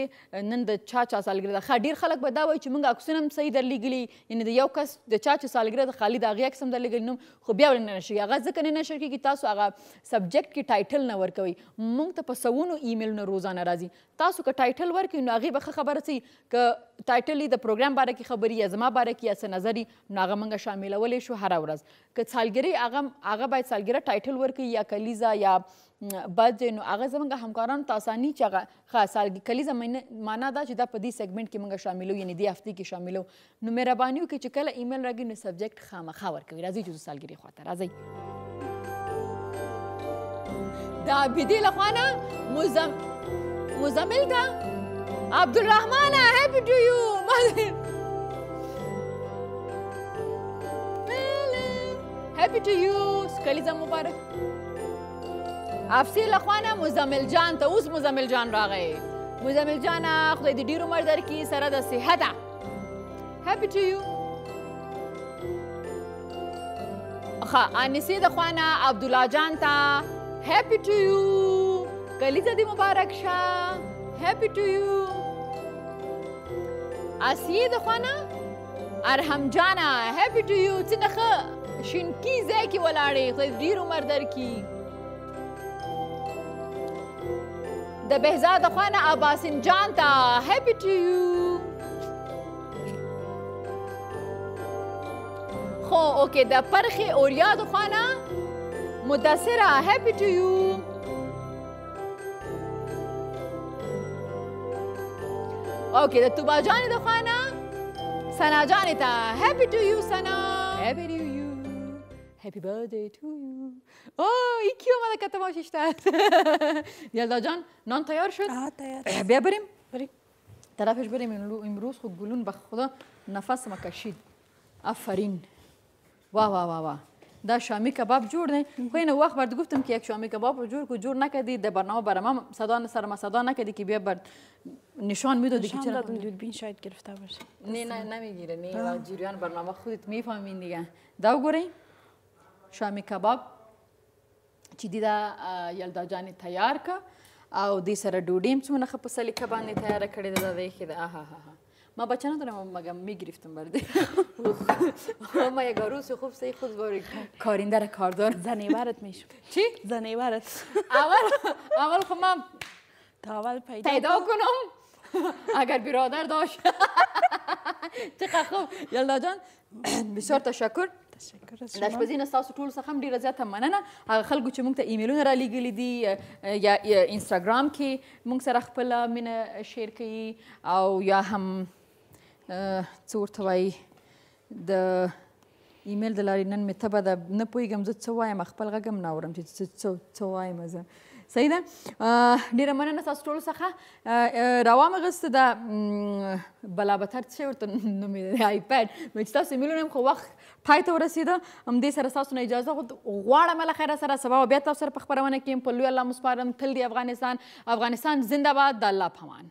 نن د چا سالګرې ده. ښه ډېر خلک به دا وایي چې موږ عکسونه هم صحیح درلیږلي یعنې د یو کس د چا چې سالګرې ده خالي د هغې عکس هم درلیږلي نوم خو بیا ولې نه نشر کېږي. هغه ځکه نه نشر کېږي تاسو هغه سبجیکټ کې ټایټل نه ورکوئ. موږ ته په سوونو ایمیلونه روزانه راځي. تاسو که ټایټل ورکوئ نو هغې به ښه خبره څه که ټایټل یې د پروګرام باره کې خبري یا زما باره کې یا څه نظر یي نو هغه موږ شاملولی شو هره ورځ. که سالګرې هغه باید سالګره ټایټل ورکوي یا کلیزه یا بد نو هغه زموږ همکارانو ته اساني چې هغه کلیزه معنا دا چې دا په دې سیګمنټ کې موږ شاملو یعنې دې هفتې کې شاملو. نو مهرباني وکړئ چې کله ایمیل راځي نو سبجیکټ خامخا ورکوي. راځئ چې زه سالګرې خواته راځئ. د عابدې له خوا نه مزمل ده عبدالرحمن هیپي ټو یو هیپي ټو یو کلیزه مبارک. افسې له خوا نه مزمل جان ته اوس مزمل جان راغی. مزمل جانه خدای دې ډېر عمر درکړي سره د صحته. هیپي ټو یو. ښه انسې د خوا نه عبدالله جان ته هیپي ټو یو کلیزه دې مبارک شه. هیپي ټو یو. اسیې د خوا نه ارحم جانه هیپي ټو یو. څنګه ښه شینکي ځای کې ولاړې خدای دې ډېر عمر درکړي. د بهزاد د خوا نه عباسم جان ته هیپي ټو یو. خو اوکې د پرخې اوریا د خوا نه مدثره هیپي ټو یو. اوکې د توبا جانې د خوا نه سنا جانې ته هیپي ټو یو. سنا هیپي ټو یو. هیپی برثدی تو یو. یکی اومده که تماشاش کرد. یلدا جان نان تیار شد؟ تیار. بیا بریم طرفش بریم. امروز خود گلون به خدا نفس ما کشید. آفرین. واه واه واه واه. دا شامی کباب جور دی خو اینو وقت برد گفتم که یک شامی کباب رو جور کو جور نکردی در برنامه صدا سر ما صدا نکردی که بیا برد نشان میدادی که چرا دوربین شاید گرفته باشه. نه نمیگیره نه جریان برنامه خودت میفهمین دیگه. دا وګورئ شامی کباب چې دیده یلدا جانی تیار که او دې سره ډوډۍ هم څومره ښه په سلیقه باندې تیاره کړې ده دا دیکھې ده آها ما بچه ندارم مگم میگرفتم برده ما یک روز خوب سی خود باری کارنده را کاردار زنیورت میشم. چی؟ زنیورت اول خب من اول پیدا کنم اگر برادر داشت چقدر خوب یلدا جان بسیار تشکر د اشپزي ستاسو ټول څخه هم ډېره زیاته مننه هغه خلکو چې موږ ته ایمیلونه رالیږلي دي یا انسټاګرام کې موږ سره خپله مینه شیر کوي او یا هم څه ورته وایي د ایمیل د لارې نن مې تبه ده نه پوهېږم زه څه وایم خپل غږ هم نه اورم چې څه وایم زه صحیح ده ډېره مننه ستاسو ټولو څخه راوامغسته ده بلابتر څه ورته نومېده آیپیډ نو چې تاسو ایمیلونه هم خو وخت پای ته ورسېده همدې سره ستاسو نه اجازه غواړم له خیره سره سبا بیا تاسو سره په خپرونه کې یم په لوی الله مو سپارم تل دې افغانستان زنده باد د الله په امان